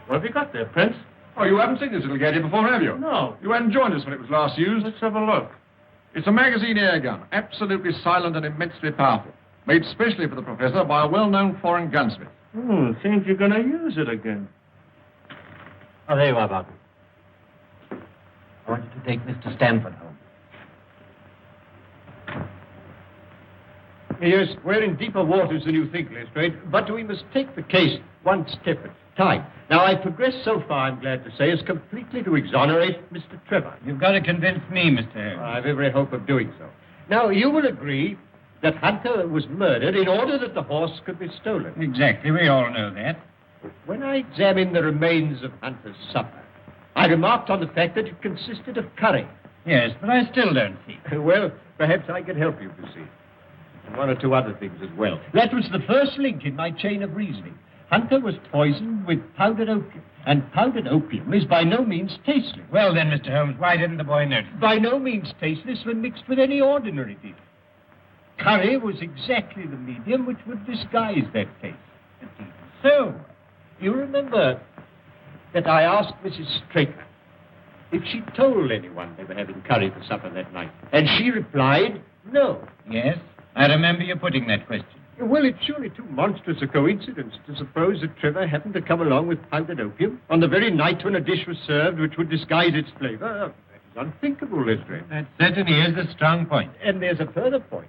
What have you got there, Prince? Oh, you haven't seen this little gadget before, have you? No. You hadn't joined us when it was last used. Let's have a look. It's a magazine air gun, absolutely silent and immensely powerful. Made specially for the professor by a well-known foreign gunsmith. Seems you're going to use it again. Oh, there you are, Barton. I want you to take Mr. Stanford home. Yes, we're in deeper waters than you think, Lestrade, but we must take the case one step at a time. Now, I've progressed so far, I'm glad to say, as completely to exonerate Mr. Trevor. You've got to convince me, Mr. Holmes. I've every hope of doing so. Now, you will agree that Hunter was murdered in order that the horse could be stolen. Exactly, we all know that. When I examined the remains of Hunter's supper, I remarked on the fact that it consisted of curry. Yes, but I still don't see. Well, perhaps I can help you, you see. And one or two other things as well. That was the first link in my chain of reasoning. Hunter was poisoned with powdered opium, and powdered opium is by no means tasteless. Well, then, Mr. Holmes, why didn't the boy notice? By no means tasteless when mixed with any ordinary dish. Curry was exactly the medium which would disguise that taste. So, you remember that I asked Mrs. Straker if she told anyone they were having curry for supper that night, and she replied, no. Yes, I remember you putting that question. Well, it's surely too monstrous a coincidence to suppose that Trevor happened to come along with powdered opium on the very night when a dish was served which would disguise its flavor. That is unthinkable, Lestrade. That certainly is a strong point. And there's a further point,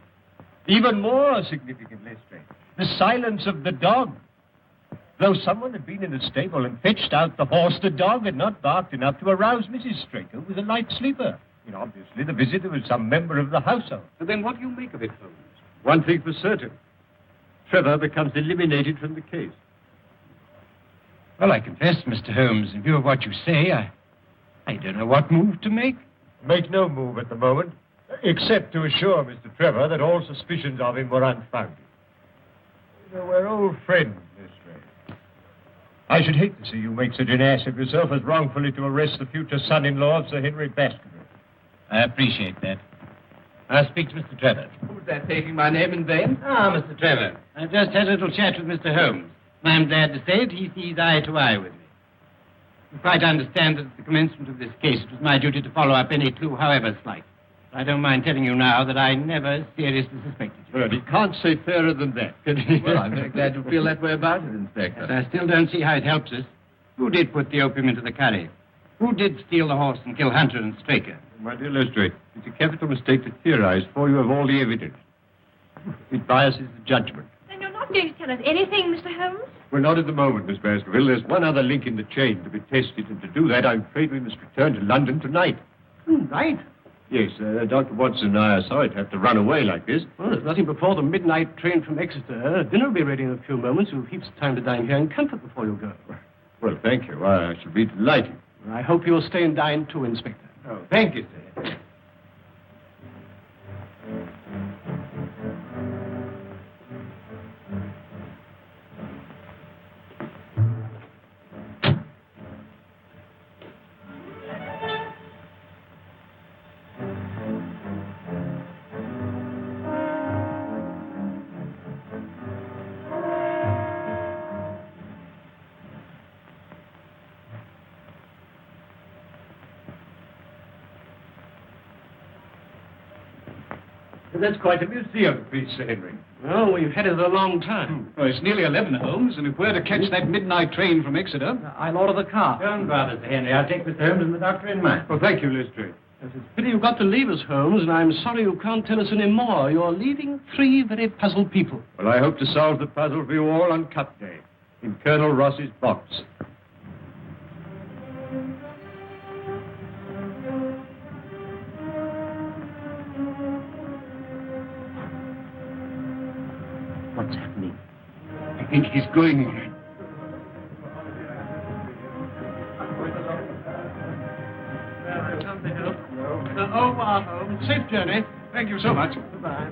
even more significant, Lestrade. The silence of the dog. Though someone had been in the stable and fetched out the horse, the dog had not barked enough to arouse Mrs. Straker, who was a light sleeper. Obviously, the visitor was some member of the household. But then what do you make of it, Holmes? One thing for certain. Trevor becomes eliminated from the case. Well, I confess, Mr. Holmes, in view of what you say, I don't know what move to make. Make no move at the moment, except to assure Mr. Trevor that all suspicions of him were unfounded. We're old friends, Lestrade. I should hate to see you make such an ass of yourself as wrongfully to arrest the future son-in-law of Sir Henry Baskerville. I appreciate that. I'll speak to Mr. Trevor. Who's that taking my name in vain? Mr. Trevor. I just had a little chat with Mr. Holmes. I'm glad to say that he sees eye to eye with me. You quite understand that at the commencement of this case, it was my duty to follow up any clue, however slight. I don't mind telling you now that I never seriously suspected you. Well, he can't say fairer than that, can he? Well, I'm very glad you feel that way about it, Inspector. But I still don't see how it helps us. Who did put the opium into the curry? Who did steal the horse and kill Hunter and Straker? My dear Lestrade, it's a capital mistake to theorize before you have all the evidence. It biases the judgment. Then you're not going to tell us anything, Mr. Holmes? Well, not at the moment, Miss Baskerville. There's one other link in the chain to be tested, and to do that, I'm afraid we must return to London tonight. Tonight? Yes, Dr. Watson and I are sorry to have to run away like this. Well, there's nothing before the midnight train from Exeter. Dinner will be ready in a few moments. You'll have heaps of time to dine here in comfort before you go. Well, thank you. I shall be delighted. I hope you'll stay and dine too, Inspector. Oh, thank you, sir. That's quite a museum piece, Sir Henry. Well, we've had it a long time. Well, it's nearly 11, Holmes, and if we're to catch that midnight train from Exeter, I'll order the car. Don't bother, Sir Henry. I'll take Mr. Holmes and the doctor in mine. Well, thank you, Lestrade. It's a pity you've got to leave us, Holmes, and I'm sorry you can't tell us any more. You're leaving 3 very puzzled people. Well, I hope to solve the puzzle for you all on Cut Day, in Colonel Ross's box. What's happening? I think he's going again. Au revoir, Holmes. Safe journey. Thank you so much. Goodbye.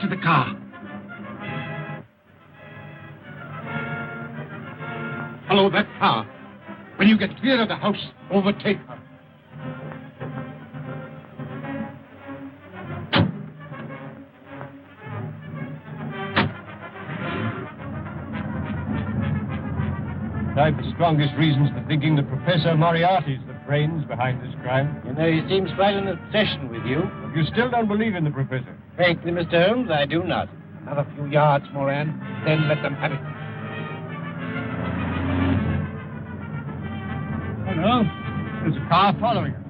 to the car. Follow that car. When you get clear of the house, overtake her. I've the strongest reasons for thinking that Professor Moriarty's the brains behind this crime. You know, he seems quite an obsession with you. You still don't believe in the Professor? Frankly, Mr. Holmes, I do not. Another few yards, Moran, then let them have it. Oh, no. There's a car following us.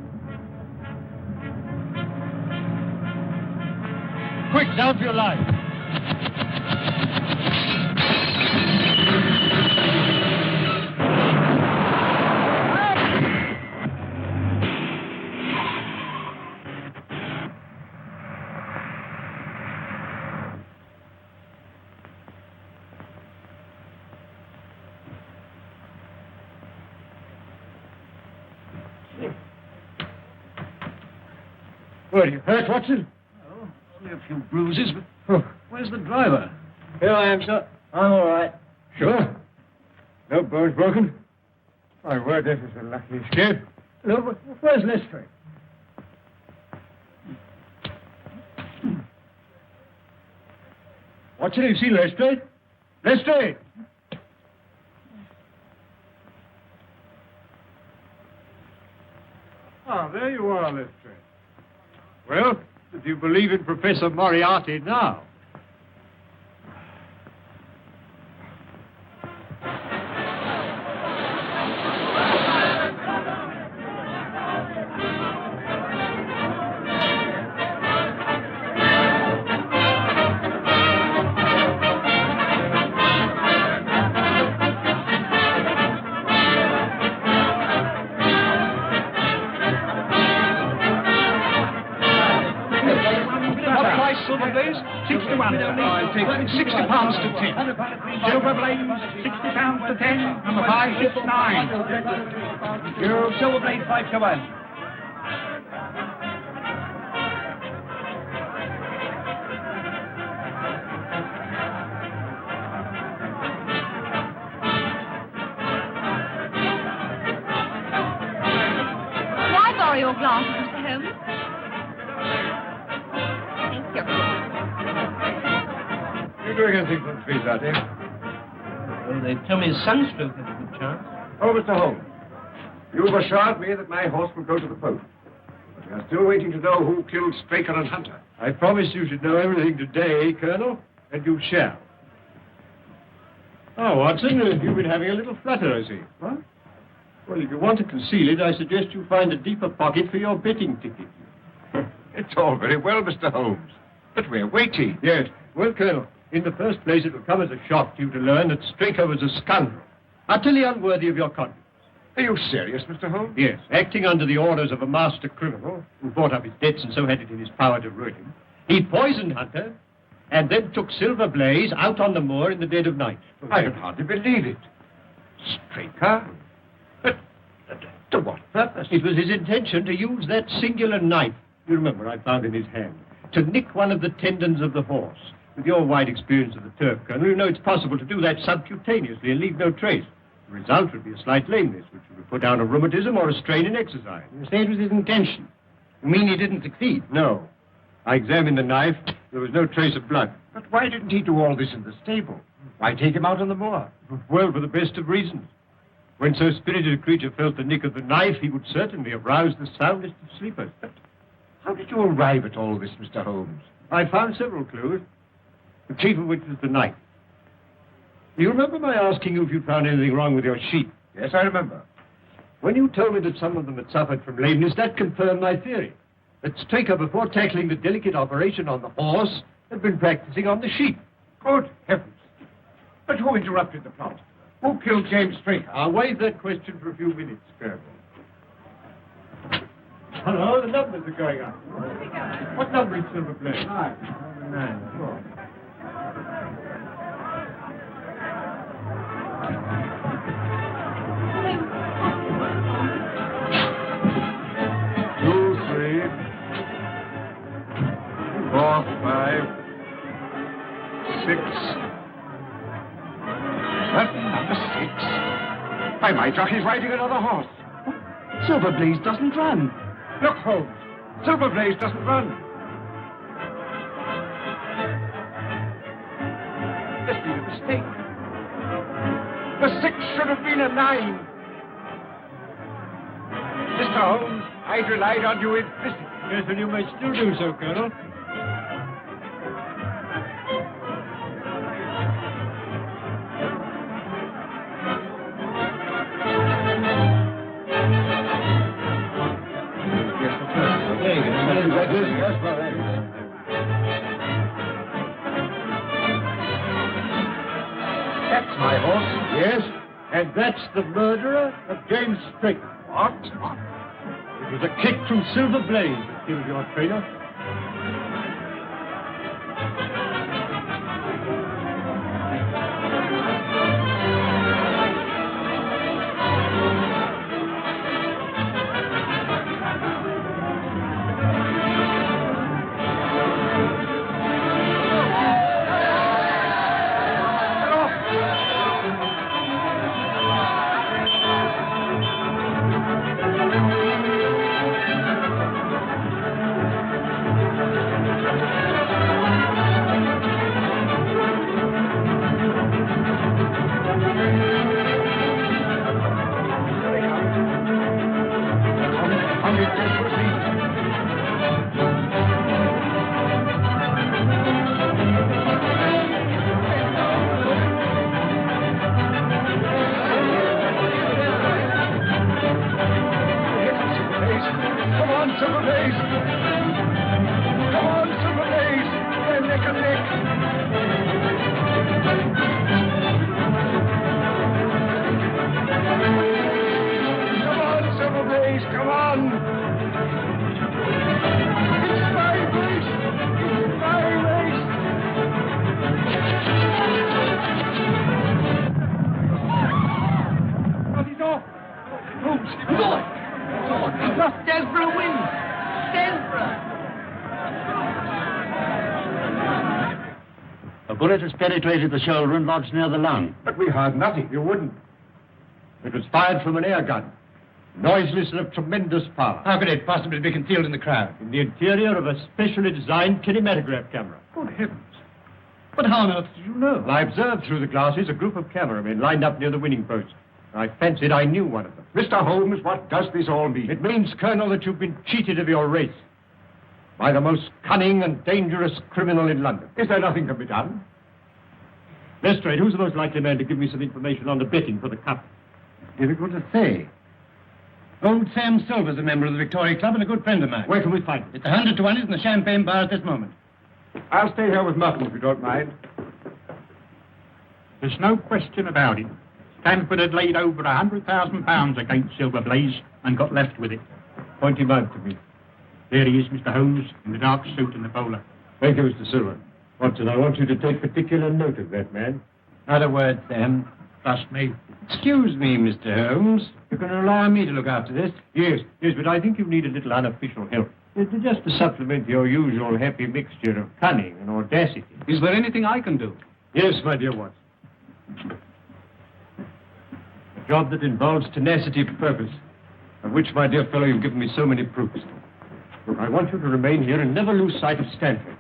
Quick, down for your life. Were you hurt, Watson? Oh, only a few bruises, but where's the driver? Here I am, sir. I'm all right. Sure. No bones broken? My word, this is a lucky escape. No, where's Lestrade? Watson, you see Lestrade? Lestrade! Ah, there you are, Lestrade. Well, do you believe in Professor Moriarty now? Silver Blaze, 61. I'll take £60 to 10. Silver Blaze, £60 to 10. Number 569. Silver Blaze, 5 to 1. May I borrow your glasses, Mr. Holmes? You doing anything for the trees out here? Well, they tell me sunstroke has a good chance. Oh, Mr. Holmes, you've assured me that my horse will go to the post. But we are still waiting to know who killed Straker and Hunter. I promised you should know everything today, Colonel, and you shall. Oh, Watson, you've been having a little flutter, I see. What? Well, if you want to conceal it, I suggest you find a deeper pocket for your betting ticket. It's all very well, Mr. Holmes, but we're waiting. Yes. Well, Colonel, in the first place, it will come as a shock to you to learn that Straker was a scoundrel, utterly unworthy of your confidence. Are you serious, Mr. Holmes? Yes, acting under the orders of a master criminal who bought up his debts and so had it in his power to ruin him. He poisoned Hunter and then took Silver Blaze out on the moor in the dead of night. I can hardly believe it. Straker? But to what purpose? It was his intention to use that singular knife, you remember I found in his hand, to nick one of the tendons of the horse. With your wide experience of the turf, Colonel, you know it's possible to do that subcutaneously and leave no trace. The result would be a slight lameness, which would put down a rheumatism or a strain in exercise. You say it was his intention. You mean he didn't succeed? No. I examined the knife. There was no trace of blood. But why didn't he do all this in the stable? Why take him out on the moor? Well, for the best of reasons. When so spirited a creature felt the nick of the knife, he would certainly have roused the soundest of sleepers. But how did you arrive at all this, Mr. Holmes? I found several clues, the chief of which was the knife. You remember my asking you if you'd found anything wrong with your sheep? Yes, I remember. When you told me that some of them had suffered from lameness, that confirmed my theory. That Straker, before tackling the delicate operation on the horse, had been practicing on the sheep. Good heavens. But who interrupted the plot? Who killed James Straker? I'll waive that question for a few minutes, Colonel. Hello, the numbers are going up. What number is Silver Blaze? 9. 4. Curtain number 6. By my jockey's riding another horse. Silverblaze doesn't run. Look, Holmes. Silverblaze doesn't run. There's been a mistake. The 6 should have been a 9. Mr. Holmes, I'd relied on you implicitly. Yes, and you may still do so, Colonel. That's my horse. Yes, and that's the murderer of James Strait. What? It was a kick from Silverblaze that killed your trainer. A bullet has penetrated the shoulder and lodged near the lung. But we heard nothing. You wouldn't. It was fired from an air gun. Noiseless and of tremendous power. How could it possibly be concealed in the crowd? In the interior of a specially designed kinematograph camera. Good heavens. But how on earth did you know? Well, I observed through the glasses a group of cameramen lined up near the winning post. I fancied I knew one of them. Mr. Holmes, what does this all mean? It means, Colonel, that you've been cheated of your race by the most cunning and dangerous criminal in London. Is there nothing to be done? Lestrade, who's the most likely man to give me some information on the betting for the cup? Difficult to say. Old Sam Silver's a member of the Victoria Club and a good friend of mine. Where can we find him? It's 100 to 1. He's in the champagne bar at this moment. I'll stay here with Merton, if you don't mind. There's no question about it. Stanford had laid over £100,000 against Silverblaze and got left with it. Point him out to me. There he is, Mr. Holmes, in the dark suit and the bowler. Thank you, Mr. Silver. Watson, I want you to take particular note of that man. Not a word, Sam. Trust me. Excuse me, Mr. Holmes. You can rely on me to look after this. Yes, but I think you need a little unofficial help. Just to supplement your usual happy mixture of cunning and audacity. Is there anything I can do? Yes, my dear Watson. A job that involves tenacity of purpose, of which, my dear fellow, you've given me so many proofs. Look, I want you to remain here and never lose sight of Stanford.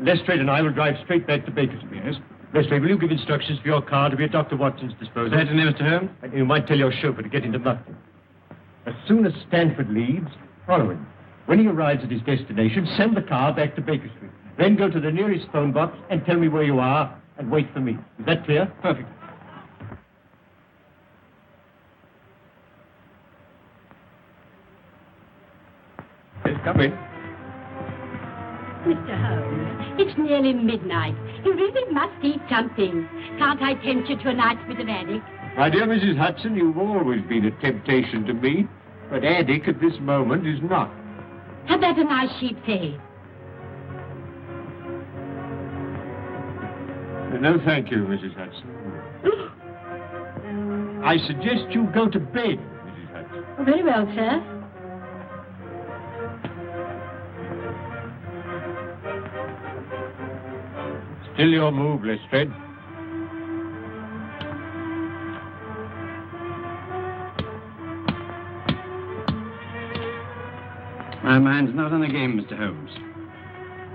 Lestrade and I will drive straight back to Baskervilles. Lestrade, will you give instructions for your car to be at Dr. Watson's disposal? Certainly, Mr. Holmes. And you might tell your chauffeur to get into Mutton. As soon as Stanford leaves, follow him. When he arrives at his destination, send the car back to Baker Street. Then go to the nearest phone box and tell me where you are and wait for me. Is that clear? Perfect. Yes, come in. Mr. Holmes, it's nearly midnight. You really must eat something. Can't I tempt you to a night's bit of haddock? My dear Mrs. Hudson, you've always been a temptation to me, but haddock at this moment is not. How about a nice sheep's head? No, thank you, Mrs. Hudson. I suggest you go to bed, Mrs. Hudson. Oh, very well, sir. Still your move, Lestrade. My mind's not on the game, Mr. Holmes.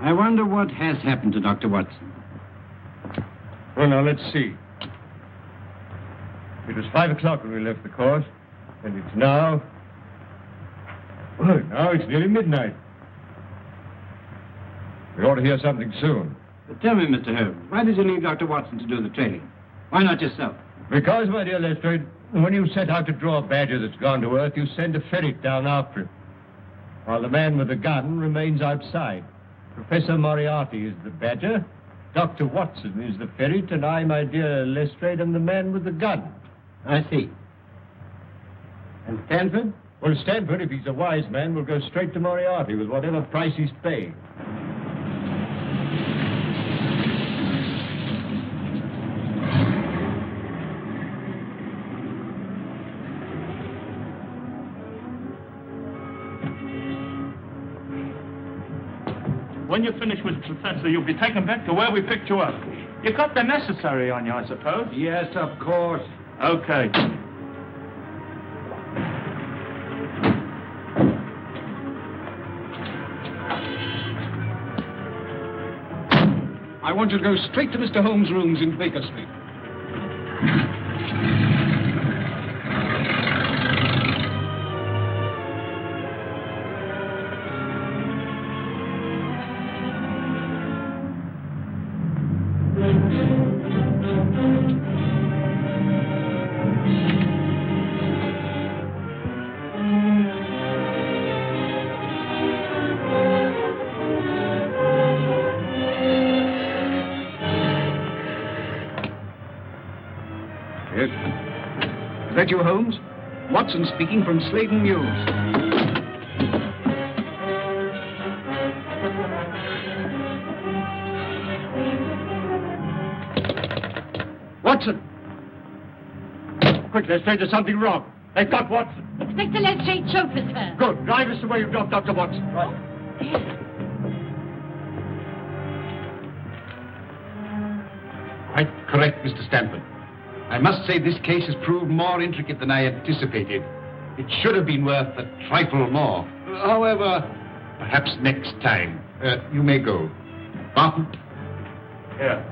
I wonder what has happened to Dr. Watson. Well, now, let's see. It was 5 o'clock when we left the course, and it's now... Well, now it's nearly midnight. We ought to hear something soon. But tell me, Mr. Holmes, why did you leave Dr. Watson to do the trailing? Why not yourself? Because, my dear Lestrade, when you set out to draw a badger that's gone to earth, you send a ferret down after him, while the man with the gun remains outside. Professor Moriarty is the badger, Dr. Watson is the ferret, and I, my dear Lestrade, am the man with the gun. I see. And Stanford? Well, Stanford, if he's a wise man, will go straight to Moriarty with whatever price he's paying. When you finish with the Professor, you'll be taken back to where we picked you up. You got the necessary on you, I suppose? Yes, of course. Okay. I want you to go straight to Mr. Holmes' rooms in Baker Street. Is that you, Holmes? Watson speaking from Sladen News. Watson! Quick, Lestrade, there's something wrong. They've got Watson. Inspector Lestrade chauffeur, sir. Good. Drive us the way you dropped Dr. Watson. Right. Quite correct, Mr. Stanford. I must say this case has proved more intricate than I anticipated. It should have been worth a trifle more. However, perhaps next time. You may go. Barton? Here.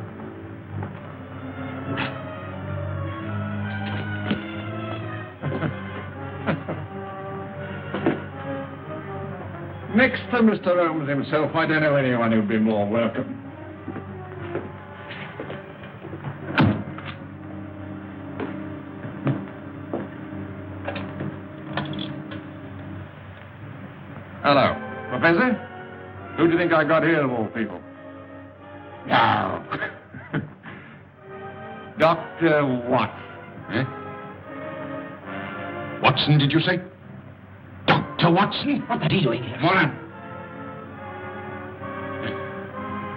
Next to Mr. Holmes himself, I don't know anyone who'd be more welcome. Hello. Professor? Who do you think I got here, of all people? Now, Dr. Watson. Eh? Watson, did you say? Dr. Watson? What are you doing here? Moran.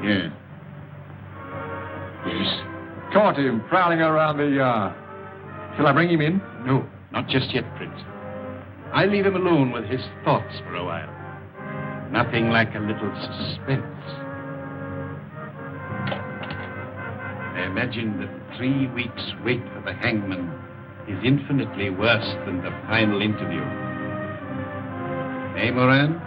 Yeah. Yes. Caught him prowling around the yard. Shall I bring him in? No, not just yet, Prince. I leave him alone with his thoughts for a while. Nothing like a little suspense. I imagine that 3 weeks' wait for the hangman is infinitely worse than the final interview. Eh, Moran?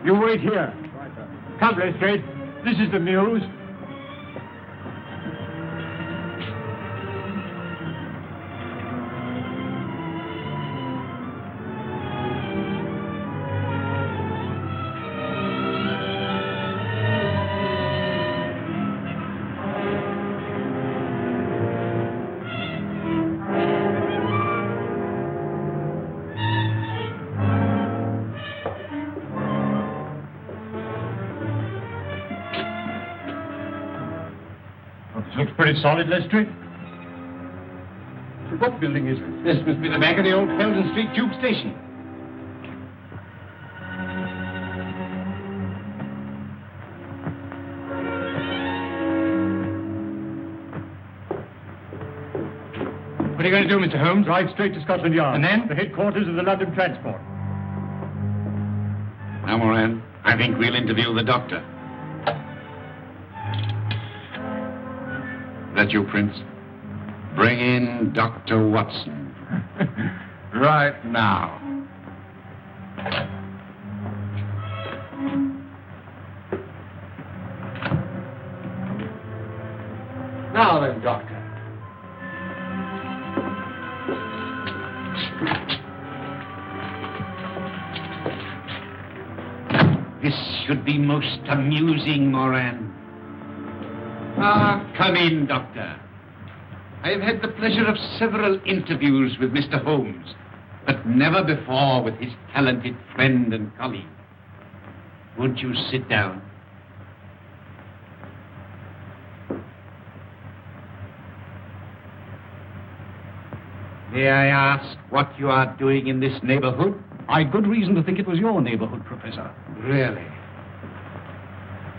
You wait here. Come, Lestrade. This is the news. Looks pretty solid, Lestrade. What building is it? This must be the back of the old Felden Street Tube Station. What are you going to do, Mr. Holmes? Drive straight to Scotland Yard. And then? The headquarters of the London Transport. Now, Moran, I think we'll interview the doctor. Is that you, Prince? Bring in Dr. Watson. Right now. Now then, Doctor. This should be most amusing, Moran. Come in, Doctor. I have had the pleasure of several interviews with Mr. Holmes, but never before with his talented friend and colleague. Won't you sit down? May I ask what you are doing in this neighborhood? I'd good reason to think it was your neighborhood, Professor. Really?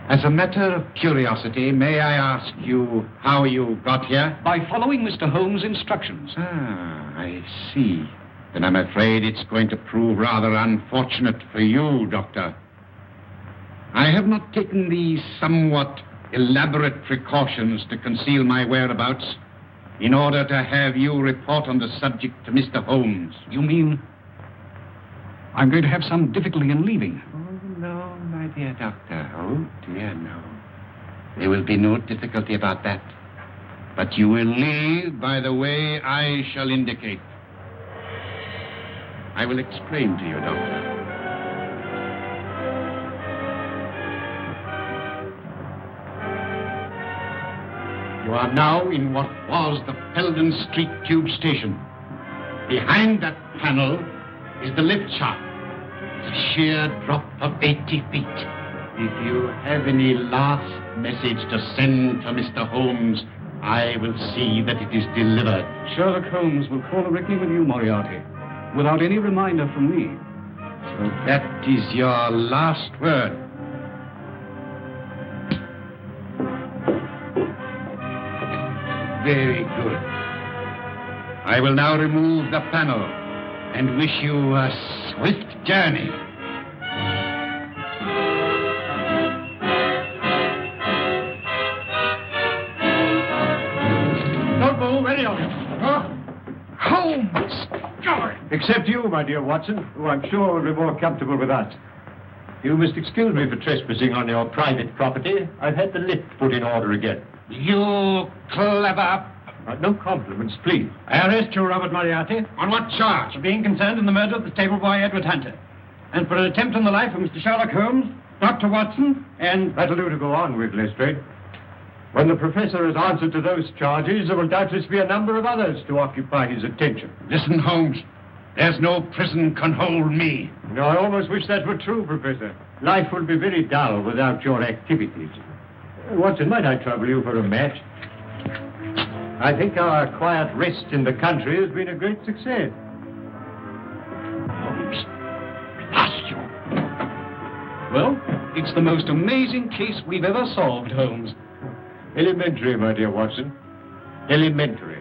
As a matter of curiosity, may I ask you how you got here? By following Mr. Holmes' instructions. I see. Then I'm afraid it's going to prove rather unfortunate for you, Doctor. I have not taken the somewhat elaborate precautions to conceal my whereabouts in order to have you report on the subject to Mr. Holmes. You mean I'm going to have some difficulty in leaving? Oh, no, my dear Doctor. Oh, dear, no. There will be no difficulty about that. But you will leave by the way I shall indicate. I will explain to you, Doctor. You are now in what was the Peldon Street Tube Station. Behind that panel is the lift shaft. It's a sheer drop of 80 feet. If you have any last message to send to Mr. Holmes, I will see that it is delivered. Sherlock Holmes will call directly with you, Moriarty, without any reminder from me. So that is your last word. Very good. I will now remove the panel and wish you a swift journey. Don't move, any of you. Holmes! Except you, my dear Watson, who I'm sure will be more comfortable with us. You must excuse me for trespassing on your private property. I've had the lift put in order again. You clever... No compliments, please. I arrest you, Robert Moriarty. On what charge? For being concerned in the murder of the stable boy, Edward Hunter. And for an attempt on the life of Mr. Sherlock Holmes, Dr. Watson, and... That'll do to go on with, Lestrade. When the professor has answered to those charges, there will doubtless be a number of others to occupy his attention. Listen, Holmes. There's no prison can hold me. No, I almost wish that were true, Professor. Life would be very dull without your activities. Watson, might I trouble you for a match? I think our quiet rest in the country has been a great success. Holmes, blast you. Well, it's the most amazing case we've ever solved, Holmes. Elementary, my dear Watson. Elementary.